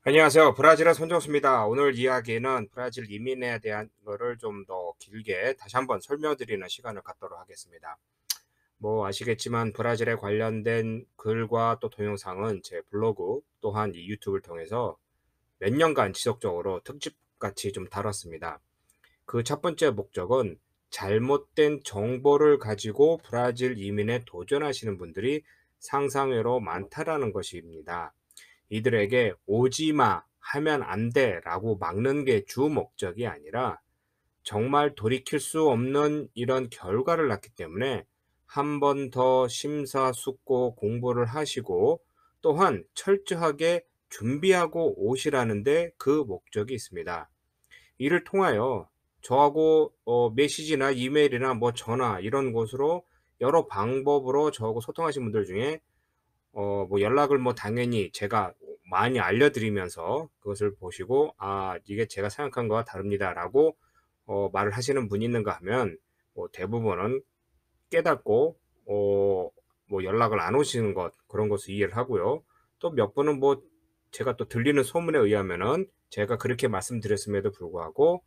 안녕하세요. 브라질의 손정수입니다. 오늘 이야기는 브라질 이민에 대한 거를 좀 더 길게 다시 한번 설명드리는 시간을 갖도록 하겠습니다. 뭐 아시겠지만 브라질에 관련된 글과 또 동영상은 제 블로그 또한 이 유튜브를 통해서 몇 년간 지속적으로 특집같이 좀 다뤘습니다. 그 첫 번째 목적은 잘못된 정보를 가지고 브라질 이민에 도전하시는 분들이 상상외로 많다라는 것입니다. 이들에게 "오지 마. 하면 안 돼."라고 막는 게 주 목적이 아니라 정말 돌이킬 수 없는 이런 결과를 낳기 때문에 한 번 더 심사숙고 공부를 하시고 또한 철저하게 준비하고 오시라는 데 그 목적이 있습니다. 이를 통하여 저하고 메시지나 이메일이나 뭐 전화 이런 곳으로 여러 방법으로 저하고 소통하신 분들 중에 뭐 연락을 뭐 당연히 제가 많이 알려드리면서 그것을 보시고 "아 이게 제가 생각한 거와 다릅니다."라고 말을 하시는 분이 있는가 하면 대부분은 깨닫고 뭐 연락을 안 오시는 것 그런 것을 이해를 하고요. 또 몇 분은 뭐 제가 또 들리는 소문에 의하면은 제가 그렇게 말씀드렸음에도 불구하고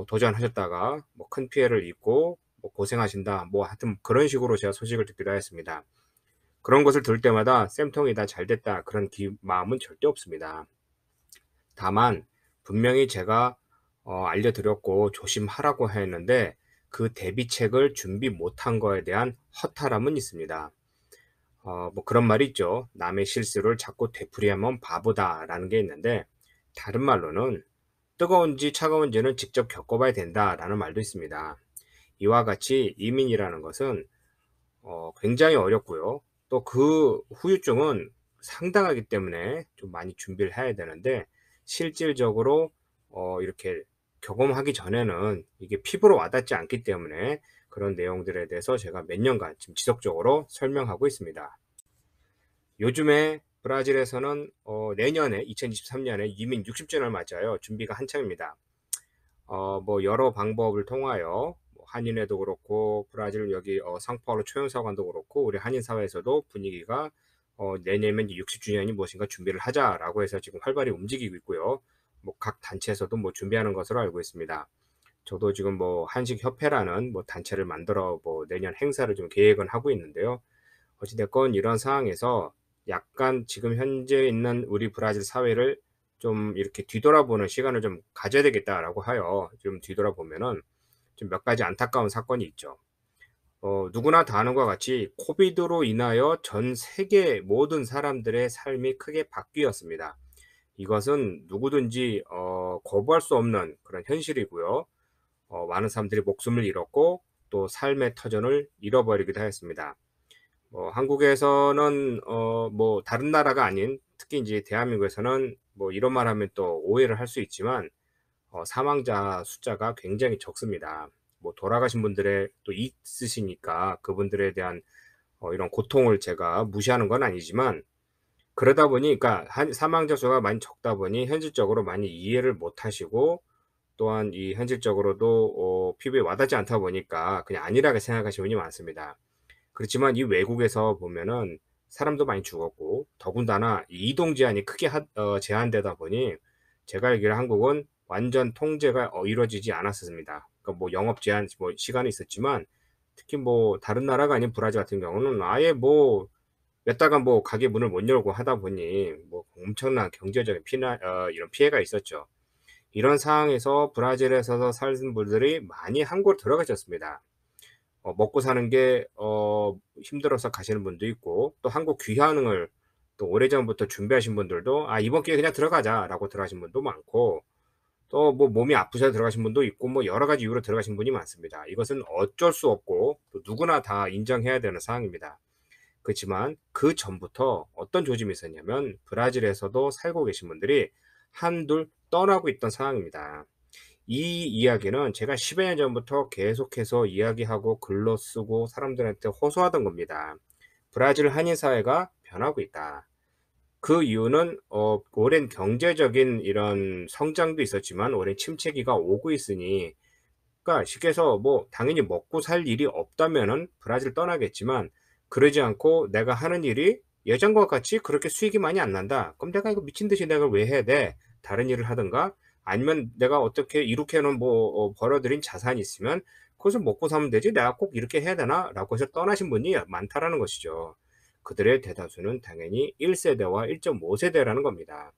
도전하셨다가 뭐 큰 피해를 입고 뭐 "고생하신다." 뭐 하여튼 그런 식으로 제가 소식을 듣기도 하였습니다. 그런 것을 들을 때마다 '쌤통이다. 잘됐다.' 그런 마음은 절대 없습니다. 다만 분명히 제가 알려드렸고 조심하라고 했는데 그 대비책을 준비 못한 거에 대한 허탈함은 있습니다. 뭐 그런 말이 있죠. "남의 실수를 자꾸 되풀이하면 바보다."라는 게 있는데 다른 말로는 "뜨거운지 차가운지는 직접 겪어봐야 된다."라는 말도 있습니다. 이와 같이 이민이라는 것은 굉장히 어렵고요. 또 그 후유증은 상당하기 때문에 좀 많이 준비를 해야 되는데 실질적으로 이렇게 경험하기 전에는 이게 피부로 와닿지 않기 때문에 그런 내용들에 대해서 제가 몇 년간 지금 지속적으로 설명하고 있습니다. 요즘에 브라질에서는 내년에 2023 년에 이민 60 주년을 맞아요. 준비가 한창입니다. 뭐 여러 방법을 통하여 뭐 한인회도 그렇고 브라질 여기 상파울루 초연사관도 그렇고 우리 한인 사회에서도 분위기가 내년이면 이제 60 주년이 무엇인가 준비를 하자라고 해서 지금 활발히 움직이고 있고요. 뭐 각 단체에서도 뭐 준비하는 것으로 알고 있습니다. 저도 지금 뭐 한식협회라는 뭐 단체를 만들어 뭐 내년 행사를 좀 계획은 하고 있는데요. 어찌 됐건 이런 상황에서 약간 지금 현재 있는 우리 브라질 사회를 좀 이렇게 뒤돌아보는 시간을 좀 가져야 되겠다라고 하여 좀 뒤돌아보면은 좀 몇 가지 안타까운 사건이 있죠. 누구나 다 아는 것과 같이 코비드로 인하여 전 세계 모든 사람들의 삶이 크게 바뀌었습니다. 이것은 누구든지 거부할 수 없는 그런 현실이고요. 많은 사람들이 목숨을 잃었고 또 삶의 터전을 잃어버리기도 하였습니다. 한국에서는 뭐 다른 나라가 아닌 특히 인제 대한민국에서는 뭐 이런 말 하면 또 오해를 할 수 있지만 사망자 숫자가 굉장히 적습니다. 뭐 돌아가신 분들의 또 있으시니까 그분들에 대한 이런 고통을 제가 무시하는 건 아니지만 그러다 보니 그러니까 한 사망자 수가 많이 적다 보니 현실적으로 많이 이해를 못 하시고 또한 이 현실적으로도 피부에 와닿지 않다 보니까 그냥 안일하게 생각하시는 분이 많습니다. 그렇지만 이 외국에서 보면은 사람도 많이 죽었고 더군다나 이 이동 제한이 크게 제한되다 보니 제가 알기로 한국은 완전 통제가 이루어지지 않았습니다. 그러니까 뭐 영업 제한 뭐 시간이 있었지만 특히 뭐 다른 나라가 아닌 브라질 같은 경우는 아예 뭐 몇 달간 뭐 가게 문을 못 열고 하다 보니 뭐 엄청난 경제적인 피나 이런 피해가 있었죠. 이런 상황에서 브라질에서 사는 분들이 많이 한국으로 들어가셨습니다. 먹고 사는 게 힘들어서 가시는 분도 있고 또 한국 귀환을 또 오래전부터 준비하신 분들도 '아 이번 기회에 그냥 들어가자.'라고 들어가신 분도 많고 또 뭐 몸이 아프셔서 들어가신 분도 있고 뭐 여러 가지 이유로 들어가신 분이 많습니다. 이것은 어쩔 수 없고 또 누구나 다 인정해야 되는 상황입니다. 그렇지만 그전부터 어떤 조짐이 있었냐면 브라질에서도 살고 계신 분들이 한둘 떠나고 있던 상황입니다. 이 이야기는 제가 10여 년 전부터 계속해서 이야기하고 글로 쓰고 사람들한테 호소하던 겁니다. 브라질 한인 사회가 변하고 있다. 그 이유는 오랜 경제적인 이런 성장도 있었지만 오랜 침체기가 오고 있으니 그러니까 쉽게 해서 뭐 당연히 먹고 살 일이 없다면은 브라질 떠나겠지만 그러지 않고 내가 하는 일이 예전과 같이 그렇게 수익이 많이 안 난다. 그럼 내가 이거 미친 듯이 내가 왜 해야 돼? 다른 일을 하든가 아니면 내가 어떻게 이렇게는 뭐 벌어들인 자산이 있으면 그것을 먹고 사면 되지 내가 꼭 이렇게 해야 되나?라고 해서 떠나신 분이 많다라는 것이죠. 그들의 대다수는 당연히 1세대와 1.5세대라는 겁니다.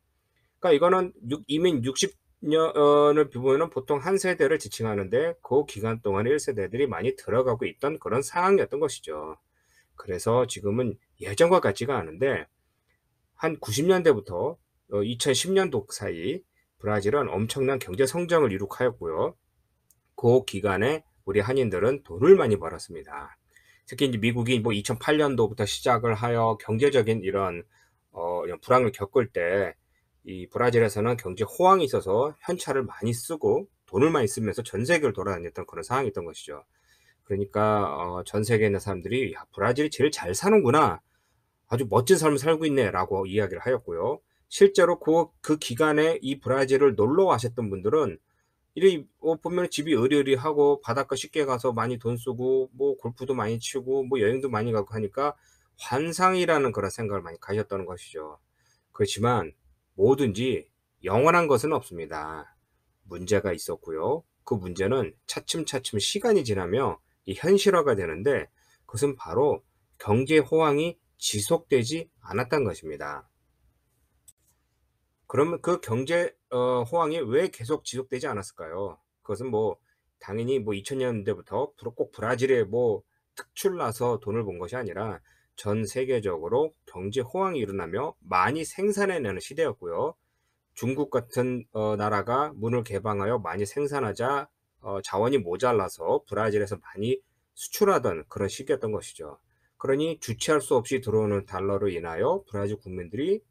그러니까 이거는 이민 60 년을 보면은 보통 한 세대를 지칭하는데 그 기간 동안에 1세대들이 많이 들어가고 있던 그런 상황이었던 것이죠. 그래서 지금은 예전과 같지가 않은데 한 90 년대부터 2010 년도 사이 브라질은 엄청난 경제 성장을 이룩하였고요. 그 기간에 우리 한인들은 돈을 많이 벌었습니다. 특히 이제 미국이 뭐 2008 년도부터 시작을 하여 경제적인 이런 불황을 겪을 때 이 브라질에서는 경제 호황이 있어서 현찰을 많이 쓰고 돈을 많이 쓰면서 전 세계를 돌아다녔던 그런 상황이었던 것이죠. 그러니까 전 세계에 있는 사람들이 '야 브라질이 제일 잘 사는구나. 아주 멋진 삶을 살고 있네.'라고 이야기를 하였고요. 실제로 그 기간에 이 브라질을 놀러 가셨던 분들은 이리 보면 집이 으리으리하고 바닷가 쉽게 가서 많이 돈 쓰고 뭐 골프도 많이 치고 뭐 여행도 많이 가고 하니까 환상이라는 그런 생각을 많이 가졌다는 것이죠. 그렇지만 뭐든지 영원한 것은 없습니다. 문제가 있었고요. 그 문제는 차츰차츰 시간이 지나며 이 현실화가 되는데 그것은 바로 경제 호황이 지속되지 않았던 것입니다. 그러면 그 경제 호황이 왜 계속 지속되지 않았을까요? 그것은 뭐 당연히 뭐 2000 년대부터 꼭 브라질에 뭐 특출나서 돈을 번 것이 아니라 전 세계적으로 경제 호황이 일어나며 많이 생산해내는 시대였고요. 중국 같은 나라가 문을 개방하여 많이 생산하자 자원이 모자라서 브라질에서 많이 수출하던 그런 시기였던 것이죠. 그러니 주체할 수 없이 들어오는 달러로 인하여 브라질 국민들이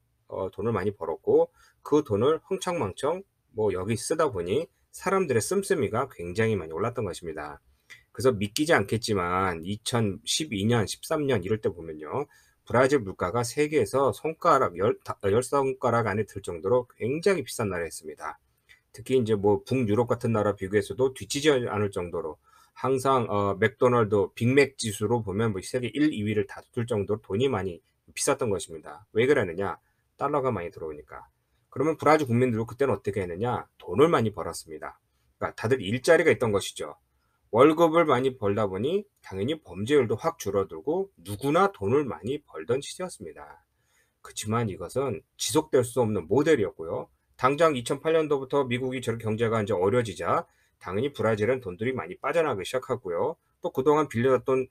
돈을 많이 벌었고 그 돈을 흥청망청 뭐 여기 쓰다 보니 사람들의 씀씀이가 굉장히 많이 올랐던 것입니다. 그래서 믿기지 않겠지만 2012년, 13년 이럴 때 보면요. 브라질 물가가 세계에서 손가락 열 손가락 안에 들 정도로 굉장히 비싼 나라였습니다. 특히 인제 뭐 북유럽 같은 나라 비교해서도 뒤지지 않을 정도로 항상 맥도날드 빅맥 지수로 보면 뭐 세계 1, 2 위를 다툴 정도로 돈이 많이 비쌌던 것입니다. 왜 그러느냐? 달러가 많이 들어오니까. 그러면 브라질 국민들도 그때는 어떻게 했느냐? 돈을 많이 벌었습니다. 그러니까 다들 일자리가 있던 것이죠. 월급을 많이 벌다 보니 당연히 범죄율도 확 줄어들고 누구나 돈을 많이 벌던 시대였습니다. 그치만 이것은 지속될 수 없는 모델이었고요. 당장 2008 년도부터 미국이 저렇게 경제가 인제 어려지자 당연히 브라질은 돈들이 많이 빠져나가기 시작하고요. 또 그동안 빌려줬던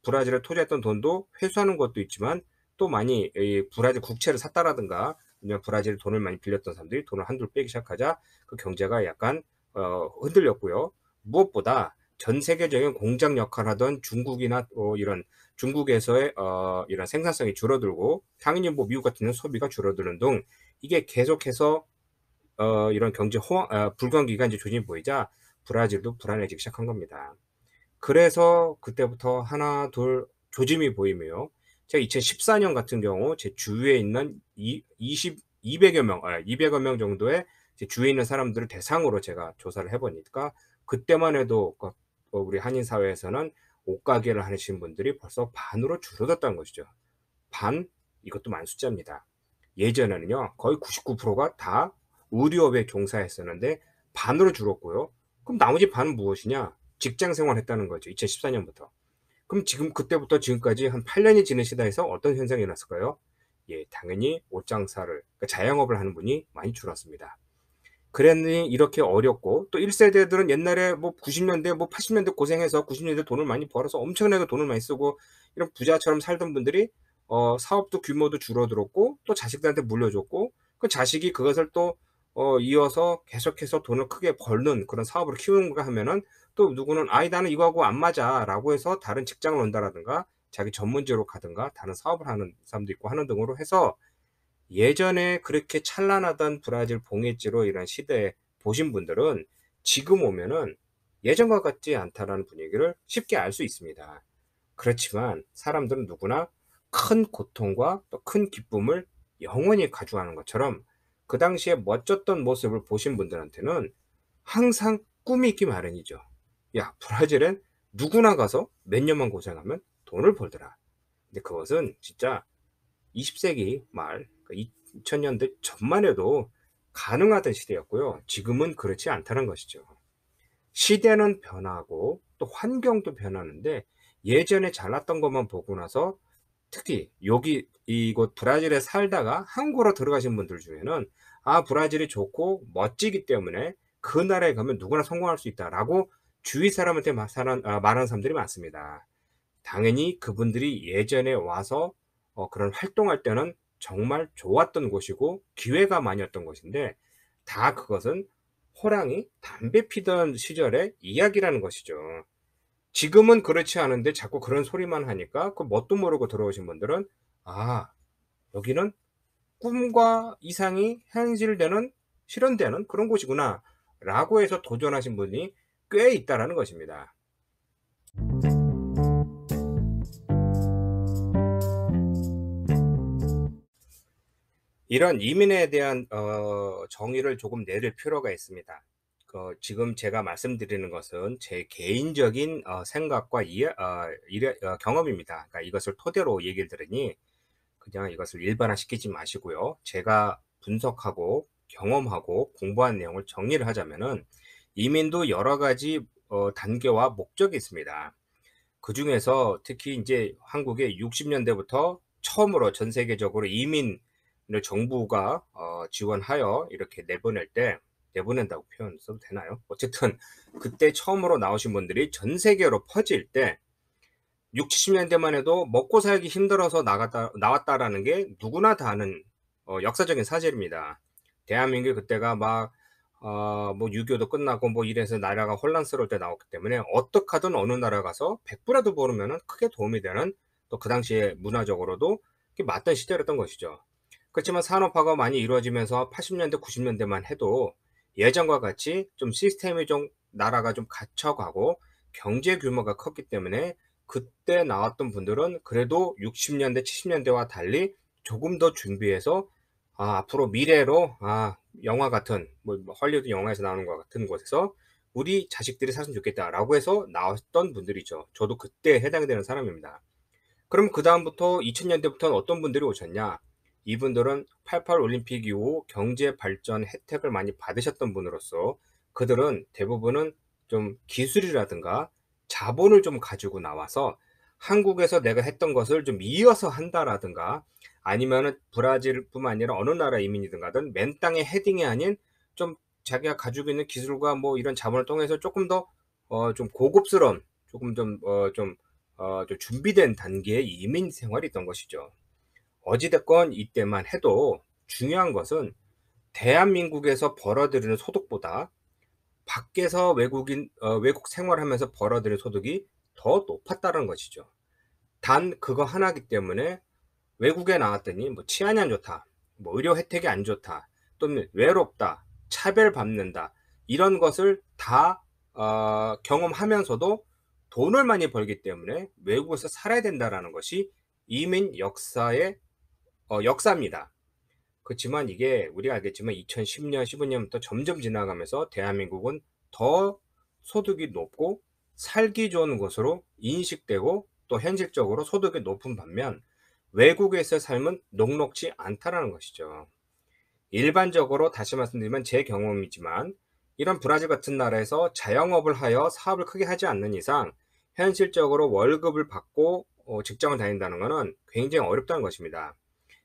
브라질에 토지했던 돈도 회수하는 것도 있지만 또 많이 이 브라질 국채를 샀다라든가 아니면 브라질에 돈을 많이 빌렸던 사람들이 돈을 한둘 빼기 시작하자 그 경제가 약간 흔들렸고요. 무엇보다 전 세계적인 공장 역할을 하던 중국이나 이런 중국에서의 이런 생산성이 줄어들고 당연히 뭐 미국 같은 경우는 소비가 줄어드는 등 이게 계속해서 이런 경제 호황 불경기가 인제 조짐이 보이자 브라질도 불안해지기 시작한 겁니다. 그래서 그때부터 하나 둘 조짐이 보이며 제가 2014년 같은 경우 제 주위에 있는 이 20 200여 명 200여 명 정도의 제 주위에 있는 사람들을 대상으로 제가 조사를 해 보니까 그때만 해도 우리 한인 사회에서는 옷가게를 하시는 분들이 벌써 반으로 줄어들었다는 것이죠. 반 이것도 많은 숫자입니다. 예전에는요. 거의 99%가 다 의류업에 종사했었는데 반으로 줄었고요. 그럼 나머지 반은 무엇이냐? 직장 생활했다는 거죠. 2014 년부터. 그럼 지금 그때부터 지금까지 한 8 년이 지난 시대에서 어떤 현상이 일어났을까요? 예, 당연히 옷 장사를 그러니까 자영업을 하는 분이 많이 줄었습니다. 그랬니 이렇게 어렵고 또 1 세대들은 옛날에 뭐 90 년대 뭐 80 년대 고생해서 90 년대 돈을 많이 벌어서 엄청나게 돈을 많이 쓰고 이런 부자처럼 살던 분들이 사업도 규모도 줄어들었고 또 자식들한테 물려줬고 그 자식이 그것을 또 이어서 계속해서 돈을 크게 벌는 그런 사업을 키우는가 하면은 또 누구는 "아이 나는 이거하고 안 맞아."라고 해서 다른 직장을 온다라든가 자기 전문직으로 가든가 다른 사업을 하는 사람도 있고 하는 등으로 해서 예전에 그렇게 찬란하던 브라질 봉해지로 이런 시대에 보신 분들은 지금 오면은 '예전과 같지 않다.'라는 분위기를 쉽게 알 수 있습니다. 그렇지만 사람들은 누구나 큰 고통과 또 큰 기쁨을 영원히 가져가는 것처럼 그 당시에 멋졌던 모습을 보신 분들한테는 항상 꿈이 있기 마련이죠. '야 브라질엔 누구나 가서 몇 년만 고생하면 돈을 벌더라.' 근데 그것은 진짜 20세기 말 2000년대 전만 해도 가능하던 시대였고요. 지금은 그렇지 않다는 것이죠. 시대는 변하고 또 환경도 변하는데 예전에 잘났던 것만 보고 나서 특히 여기 이곳 브라질에 살다가 한국으로 들어가신 분들 중에는 '아 브라질이 좋고 멋지기 때문에 그 나라에 가면 누구나 성공할 수 있다.'라고 주위 사람한테 말하는 사람들이 많습니다. 당연히 그분들이 예전에 와서 그런 활동할 때는 정말 좋았던 곳이고 기회가 많이었던 곳인데 다 그것은 호랑이 담배 피던 시절의 이야기라는 것이죠. 지금은 그렇지 않은데 자꾸 그런 소리만 하니까 그 뭣도 모르고 들어오신 분들은 '아 여기는 꿈과 이상이 현실되는 실현되는 그런 곳이구나.'라고 해서 도전하신 분이 꽤 있다라는 것입니다. 이런 이민에 대한 정의를 조금 내릴 필요가 있습니다. 지금 제가 말씀드리는 것은 제 개인적인 생각과 경험입니다. 그러니까 이것을 토대로 얘기를 들으니 그냥 이것을 일반화시키지 마시고요. 제가 분석하고 경험하고 공부한 내용을 정리를 하자면은 이민도 여러 가지 단계와 목적이 있습니다. 그중에서 특히 인제 한국의 60 년대부터 처음으로 전 세계적으로 이민을 정부가 지원하여 이렇게 내보낼 때, 내보낸다고 표현 써도 되나요? 어쨌든 그때 처음으로 나오신 분들이 전 세계로 퍼질 때 60-70 년대만 해도 먹고 살기 힘들어서 나왔다라는 게 누구나 다 아는 역사적인 사실입니다. 대한민국이 그때가 막 뭐 6.25도 끝나고 뭐 이래서 나라가 혼란스러울 때 나왔기 때문에 어떻게 하든 어느 나라 가서 100 불이라도 벌으면은 크게 도움이 되는, 또 그 당시에 문화적으로도 그게 맞던 시대였던 것이죠. 그렇지만 산업화가 많이 이루어지면서 80 년대 90 년대만 해도 예전과 같이 좀 시스템이 좀 나라가 좀 갇혀가고 경제 규모가 컸기 때문에 그때 나왔던 분들은 그래도 60 년대 70 년대와 달리 조금 더 준비해서 앞으로 미래로 영화 같은 뭐 헐리우드 영화에서 나오는 것 같은 곳에서 '우리 자식들이 살았으면 좋겠다.'라고 해서 나왔던 분들이죠. 저도 그때 해당이 되는 사람입니다. 그럼 그다음부터 2000 년대부터는 어떤 분들이 오셨냐? 이분들은 88 올림픽 이후 경제 발전 혜택을 많이 받으셨던 분으로서 그들은 대부분은 좀 기술이라든가 자본을 좀 가지고 나와서 한국에서 내가 했던 것을 좀 이어서 한다라든가 아니면은 브라질뿐만 아니라 어느 나라 이민이든 가든 맨 땅에 헤딩이 아닌 좀 자기가 가지고 있는 기술과 뭐 이런 자본을 통해서 조금 더 좀 고급스러운 조금 좀 준비된 단계의 이민 생활이 있던 것이죠. 어찌 됐건 이때만 해도 중요한 것은 대한민국에서 벌어들이는 소득보다 밖에서 외국 생활하면서 벌어들이는 소득이 더 높았다는 것이죠. 단 그거 하나이기 때문에 외국에 나왔더니 뭐 치안이 안 좋다, 뭐 의료 혜택이 안 좋다, 또는 외롭다, 차별받는다, 이런 것을 다 경험하면서도 돈을 많이 벌기 때문에 외국에서 살아야 된다라는 것이 이민 역사의 역사입니다. 그렇지만 이게 우리가 알겠지만 2010년, 15년부터 점점 지나가면서 대한민국은 더 소득이 높고 살기 좋은 곳으로 인식되고 또 현실적으로 소득이 높은 반면 외국에서의 삶은 녹록지 않다라는 것이죠. 일반적으로 다시 말씀드리면 제 경험이지만 이런 브라질 같은 나라에서 자영업을 하여 사업을 크게 하지 않는 이상 현실적으로 월급을 받고 직장을 다닌다는 것은 굉장히 어렵다는 것입니다.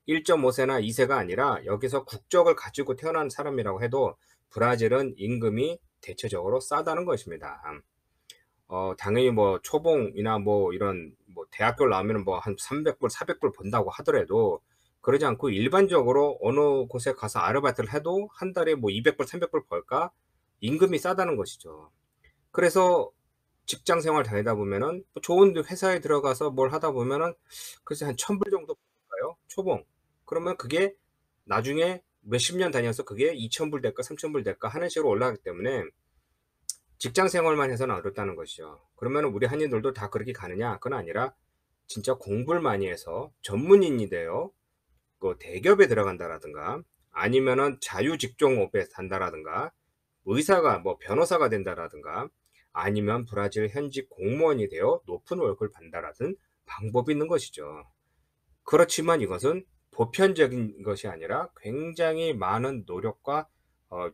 1.5세나 2세가 아니라 여기서 국적을 가지고 태어난 사람이라고 해도 브라질은 임금이 대체적으로 싸다는 것입니다. 당연히 뭐 초봉이나 뭐 이런 뭐 대학교를 나오면은 뭐 한 300불, 400불 번다고 하더라도 그러지 않고 일반적으로 어느 곳에 가서 아르바이트를 해도 한 달에 뭐 200불, 300불 벌까? 임금이 싸다는 것이죠. 그래서 직장 생활 다니다 보면은 뭐 좋은 회사에 들어가서 뭘 하다 보면은 글쎄 한 1000불 정도 벌까요? 초봉. 그러면 그게 나중에 몇십 년 다녀서 그게 2000불 될까 3000불 될까 하는 식으로 올라가기 때문에 직장 생활만 해서는 어렵다는 것이죠. 그러면 우리 한인들도 다 그렇게 가느냐? 그건 아니라 진짜 공부를 많이 해서 전문인이 되어 그 대기업에 들어간다라든가 아니면은 자유직종업에 단다라든가 의사가 뭐 변호사가 된다라든가 아니면 브라질 현직 공무원이 되어 높은 월급을 받는다라는 방법이 있는 것이죠. 그렇지만 이것은 보편적인 것이 아니라 굉장히 많은 노력과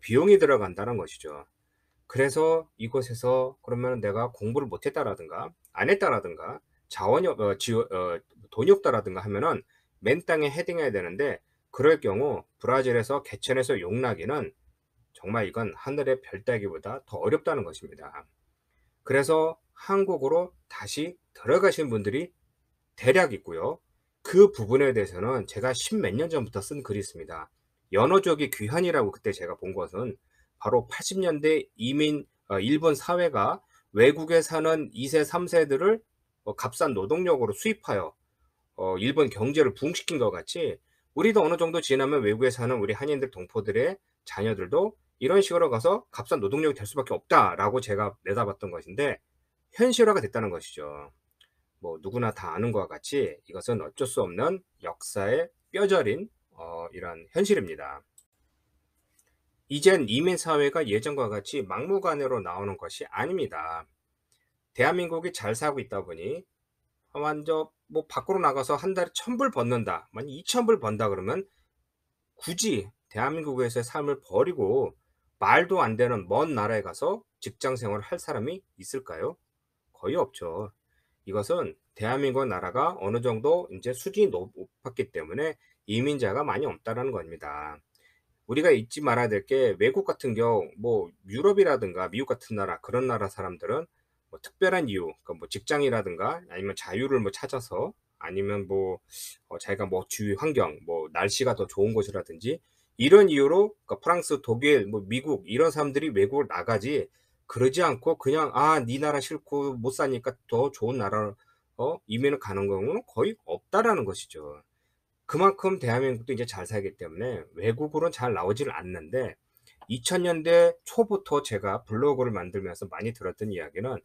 비용이 들어간다는 것이죠. 그래서 이곳에서 그러면 내가 공부를 못 했다라든가 안 했다라든가 자원이 돈이 없다라든가 하면은 맨 땅에 헤딩해야 되는데, 그럴 경우 브라질에서 개천에서 용나기는 정말 이건 하늘의 별 따기보다 더 어렵다는 것입니다. 그래서 한국으로 다시 들어가신 분들이 대략 있고요. 그 부분에 대해서는 제가 십몇 년 전부터 쓴 글이 있습니다. 연어족이 귀환이라고. 그때 제가 본 것은 바로 80년대 일본 사회가 외국에 사는 2세, 3세들을 값싼 노동력으로 수입하여 일본 경제를 부흥시킨 것 같이, 우리도 어느 정도 지나면 외국에 사는 우리 한인들 동포들의 자녀들도 이런 식으로 가서 값싼 노동력이 될 수밖에 없다라고 제가 내다봤던 것인데, 현실화가 됐다는 것이죠. 뭐 누구나 다 아는 것과 같이 이것은 어쩔 수 없는 역사의 뼈저린 이런 현실입니다. 이젠 이민 사회가 예전과 같이 막무가내로 나오는 것이 아닙니다. 대한민국이 잘 살고 있다 보니 완전 뭐 밖으로 나가서 한 달에 1,000불 벗는다, 만약 2,000불 번다 그러면 굳이 대한민국에서의 삶을 버리고 말도 안 되는 먼 나라에 가서 직장 생활을 할 사람이 있을까요? 거의 없죠. 이것은 대한민국 나라가 어느 정도 이제 수준이 높았기 때문에 이민자가 많이 없다라는 겁니다. 우리가 잊지 말아야 될 게, 외국 같은 경우 뭐 유럽이라든가 미국 같은 나라, 그런 나라 사람들은 뭐 특별한 이유, 그러니까 뭐 직장이라든가 아니면 자유를 뭐 찾아서, 아니면 뭐 자기가 뭐 주위 환경, 뭐 날씨가 더 좋은 곳이라든지 이런 이유로, 그러니까 프랑스, 독일, 뭐 미국 이런 사람들이 외국을 나가지, 그러지 않고 그냥 네 나라 싫고 못 사니까 더 좋은 나라 이민을 가는 경우는 거의 없다라는 것이죠. 그만큼 대한민국도 이제 잘 살기 때문에 외국으로는 잘 나오지를 않는데, 2000년대 초부터 제가 블로그를 만들면서 많이 들었던 이야기는,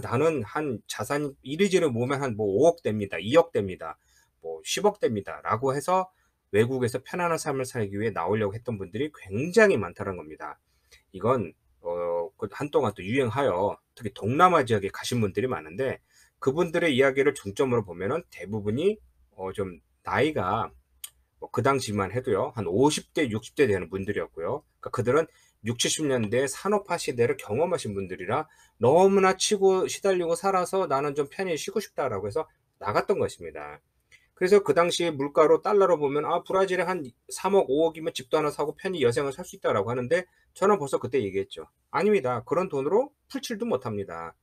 나는 한 자산이 이리저리 모으면 한 뭐 5억 됩니다, 2억 됩니다, 뭐 10억 됩니다 라고 해서 외국에서 편안한 삶을 살기 위해 나오려고 했던 분들이 굉장히 많다는 겁니다. 이건 한동안 또 유행하여 특히 동남아 지역에 가신 분들이 많은데, 그분들의 이야기를 중점으로 보면은 대부분이 좀 나이가 뭐 그 당시만 해도요 한 50대 60대 되는 분들이었고요. 그러니까 그들은 6, 70년대 산업화 시대를 경험하신 분들이라 너무나 치고 시달리고 살아서 나는 좀 편히 쉬고 싶다라고 해서 나갔던 것입니다. 그래서 그 당시 물가로 달러로 보면 브라질에 한 3억 5억이면 집도 하나 사고 편히 여생을 살 수 있다라고 하는데, 저는 벌써 그때 얘기했죠. 아닙니다. 그런 돈으로 풀칠도 못합니다.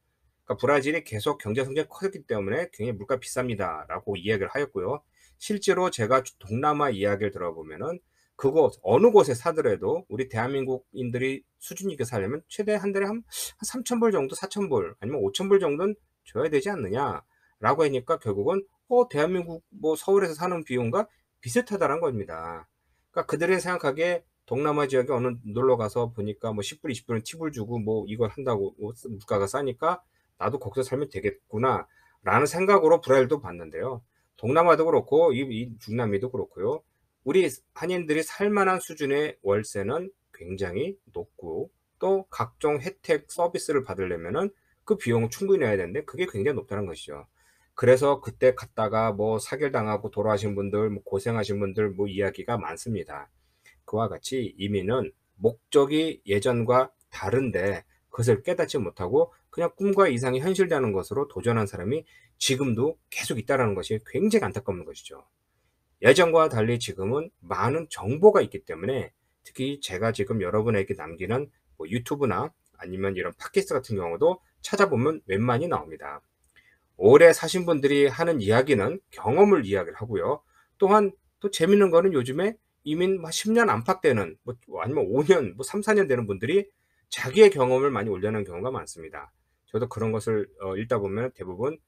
그러니까 브라질이 계속 경제 성장이 컸기 때문에 굉장히 물가 비쌉니다라고 이야기를 하였고요. 실제로 제가 동남아 이야기를 들어보면은 그곳 어느 곳에 사더라도 우리 대한민국인들이 수준 있게 살려면 최대 한 달에 한 3,000불 정도, 4,000불 아니면 5,000불 정도는 줘야 되지 않느냐라고 하니까, 결국은 대한민국 뭐 서울에서 사는 비용과 비슷하다는 겁니다. 그러니까 그들이 생각하기에 동남아 지역에 어느 놀러 가서 보니까 뭐 10불, 20불은 팁을 주고 뭐 이걸 한다고, 물가가 싸니까 나도 거기서 살면 되겠구나 라는 생각으로 브라질도 봤는데요. 동남아도 그렇고 이 중남미도 그렇고요. 우리 한인들이 살만한 수준의 월세는 굉장히 높고, 또 각종 혜택 서비스를 받으려면은 그 비용을 충분히 내야 되는데 그게 굉장히 높다는 것이죠. 그래서 그때 갔다가 뭐 사결당하고 돌아가신 분들, 뭐 고생하신 분들 뭐 이야기가 많습니다. 그와 같이 이민은 목적이 예전과 다른데 그것을 깨닫지 못하고 그냥 꿈과 이상이 현실되는 것으로 도전한 사람이 지금도 계속 있다는 것이 굉장히 안타까운 것이죠. 예전과 달리 지금은 많은 정보가 있기 때문에, 특히 제가 지금 여러분에게 남기는 뭐 유튜브나 아니면 이런 팟캐스트 같은 경우도 찾아보면 웬만히 나옵니다. 오래 사신 분들이 하는 이야기는 경험을 이야기를 하고요. 또한 또 재밌는 거는, 요즘에 이민 10년 안팎되는 뭐 아니면 5년, 뭐 3, 4년 되는 분들이 자기의 경험을 많이 올려놓은 경우가 많습니다. 저도 그런 것을 읽다 보면 대부분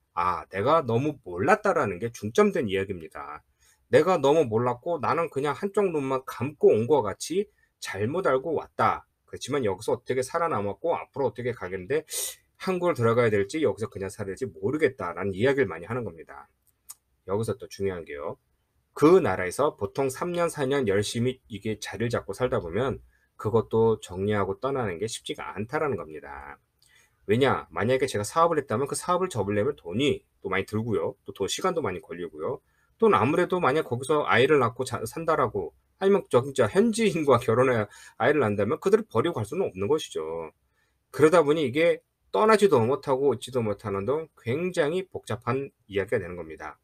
내가 너무 몰랐다라는 게 중점된 이야기입니다. 내가 너무 몰랐고 나는 그냥 한쪽 눈만 감고 온 것 같이 잘못 알고 왔다. 그렇지만 여기서 어떻게 살아남았고 앞으로 어떻게 가겠는데, 한국을 들어가야 될지 여기서 그냥 살아야 될지 모르겠다라는 이야기를 많이 하는 겁니다. 여기서 또 중요한 게요, 그 나라에서 보통 3년 4년 열심히 이게 자리를 잡고 살다 보면 그것도 정리하고 떠나는 게 쉽지가 않다라는 겁니다. 왜냐, 만약에 제가 사업을 했다면 그 사업을 접으려면 돈이 또 많이 들고요, 또 시간도 많이 걸리고요, 또는 아무래도 만약 거기서 아이를 낳고 산다라고, 아니면 진짜 현지인과 결혼해 아이를 낳는다면 그들을 버리고 갈 수는 없는 것이죠. 그러다 보니 이게 떠나지도 못하고 얻지도 못하는 등 굉장히 복잡한 이야기가 되는 겁니다.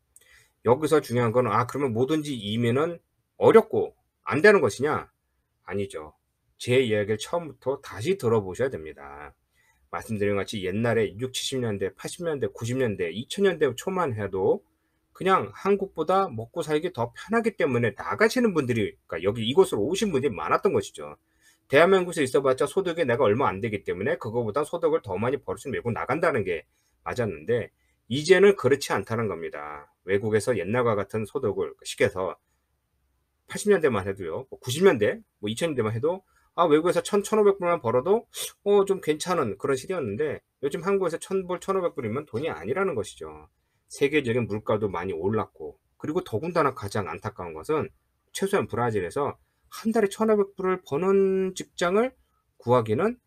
여기서 중요한 거는 그러면 뭐든지 이민은 어렵고 안 되는 것이냐? 아니죠. 제 이야기를 처음부터 다시 들어보셔야 됩니다. 말씀드린 것 같이 옛날에 60-70 년대, 80 년대, 90 년대, 2000 년대 초만 해도 그냥 한국보다 먹고 살기 더 편하기 때문에 나가시는 분들이, 그러니까 여기 이곳으로 오신 분들이 많았던 것이죠. 대한민국에서 있어봤자 소득이 내가 얼마 안 되기 때문에 그거보다 소득을 더 많이 벌수록 외국 나간다는 게 맞았는데, 이제는 그렇지 않다는 겁니다. 외국에서 옛날과 같은 소득을 쉽게 해서 80 년대만 해도요, 90 년대, 2000 년대만 해도 외국에서 1,000-1,500 불만 벌어도 좀 괜찮은 그런 시대였는데, 요즘 한국에서 1,000불, 1,500 불이면 돈이 아니라는 것이죠. 세계적인 물가도 많이 올랐고, 그리고 더군다나 가장 안타까운 것은 최소한 브라질에서 한 달에 1,500 불을 버는 직장을 구하기는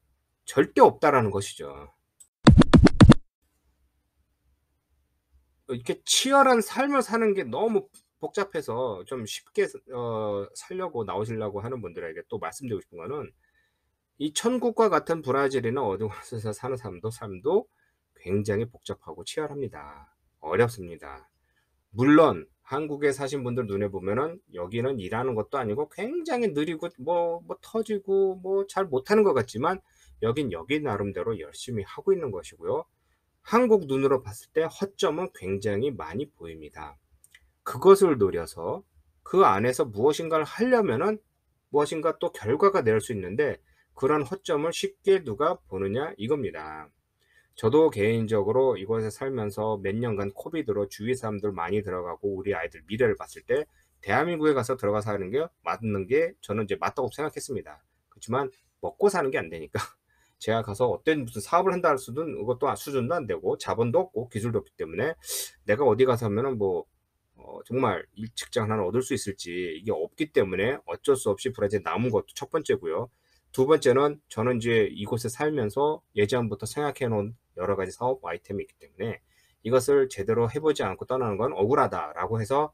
절대 없다라는 것이죠. 이렇게 치열한 삶을 사는 게 너무 복잡해서 좀 쉽게 살려고 나오시려고 하는 분들에게 또 말씀드리고 싶은 거는, 이 천국과 같은 브라질이나 어디 곳에서 사는 삶도 굉장히 복잡하고 치열합니다. 어렵습니다. 물론 한국에 사신 분들 눈에 보면은 여기는 일하는 것도 아니고 굉장히 느리고 뭐 터지고 뭐 잘 못하는 것 같지만, 여긴 여기 나름대로 열심히 하고 있는 것이고요. 한국 눈으로 봤을 때 허점은 굉장히 많이 보입니다. 그것을 노려서 그 안에서 무엇인가를 하려면은 무엇인가 또 결과가 낼 수 있는데, 그런 허점을 쉽게 누가 보느냐 이겁니다. 저도 개인적으로 이곳에 살면서 몇 년간 코비드로 주위 사람들 많이 들어가고 우리 아이들 미래를 봤을 때 대한민국에 가서 들어가서 하는 게 맞는 게 저는 이제 맞다고 생각했습니다. 그렇지만 먹고 사는 게 안 되니까 제가 가서 어떤 무슨 사업을 한다 할 수는, 그것도 수준도 안 되고 자본도 없고 기술도 없기 때문에 내가 어디 가서 하면은 정말 일 직장을 하나 얻을 수 있을지 이게 없기 때문에 어쩔 수 없이 브라질에 남은 것도 첫 번째고요. 두 번째는 저는 이제 이곳에 살면서 예전부터 생각해 놓은 여러 가지 사업 아이템이 있기 때문에 이것을 제대로 해보지 않고 떠나는 건 억울하다라고 해서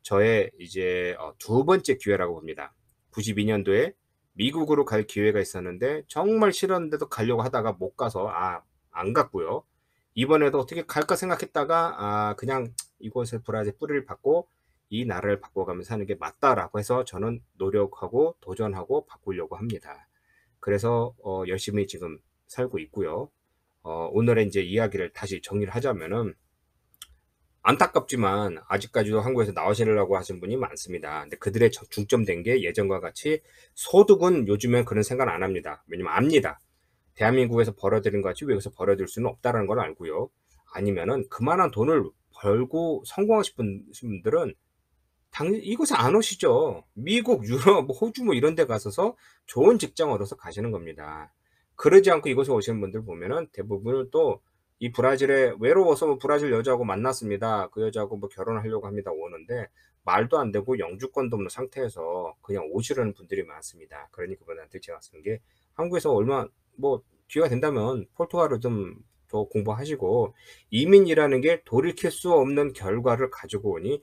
저의 이제 두 번째 기회라고 봅니다. 92년도에 미국으로 갈 기회가 있었는데 정말 싫었는데도 가려고 하다가 못 가서 안 갔고요. 이번에도 어떻게 갈까 생각했다가 그냥 이곳에 브라질 뿌리를 받고 이 나라를 바꿔가면서 사는 게 맞다라고 해서 저는 노력하고 도전하고 바꾸려고 합니다. 그래서 열심히 지금 살고 있고요. 오늘의 이제 이야기를 다시 정리를 하자면은, 안타깝지만 아직까지도 한국에서 나오시려고 하신 분이 많습니다. 근데 그들의 중점된 게 예전과 같이 소득은 요즘엔 그런 생각 안 합니다. 왜냐면 압니다. 대한민국에서 벌어들인 것 같이 외국에서 벌어들일 수는 없다는 걸 알고요. 아니면은 그만한 돈을 벌고 성공하신 분들은 당연히 이곳에 안 오시죠. 미국, 유럽, 호주 이런 데 가서서 좋은 직장 얻어서 가시는 겁니다. 그러지 않고 이곳에 오시는 분들 보면은 대부분은 또 이 브라질에 외로워서 브라질 여자하고 만났습니다. 그 여자하고 결혼하려고 합니다. 오는데 말도 안 되고 영주권도 없는 상태에서 그냥 오시려는 분들이 많습니다. 그러니 그분한테 제가 쓰는 게, 한국에서 얼마 기회가 된다면 포르투갈을 좀 더 공부하시고, 이민이라는 게 돌이킬 수 없는 결과를 가지고 오니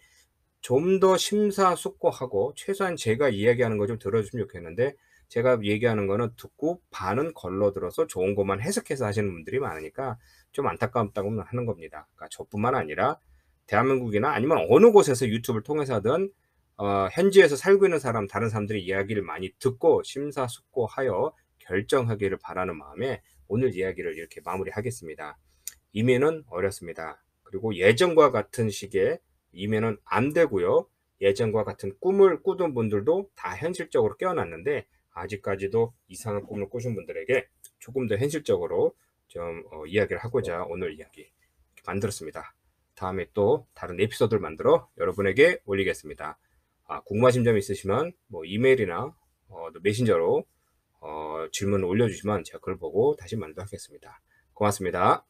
좀 더 심사숙고하고, 최소한 제가 이야기하는 거 좀 들어주시면 좋겠는데, 제가 얘기하는 거는 듣고 반은 걸러들어서 좋은 것만 해석해서 하시는 분들이 많으니까 좀 안타깝다고 하는 겁니다. 그러니까 저뿐만 아니라 대한민국이나 아니면 어느 곳에서 유튜브를 통해서 하든 현지에서 살고 있는 다른 사람들의 이야기를 많이 듣고 심사숙고하여 결정하기를 바라는 마음에 오늘 이야기를 이렇게 마무리하겠습니다. 이민은 어렵습니다. 그리고 예전과 같은 시기에 이민은 안 되고요. 예전과 같은 꿈을 꾸던 분들도 다 현실적으로 깨어났는데, 아직까지도 이상한 꿈을 꾸신 분들에게 조금 더 현실적으로 좀 이야기를 하고자 오늘 이야기 만들었습니다. 다음에 또 다른 에피소드를 만들어 여러분에게 올리겠습니다. 궁금하신 점 있으시면 이메일이나 메신저로 질문을 올려주시면 제가 그걸 보고 다시 만들도록 하겠습니다. 고맙습니다.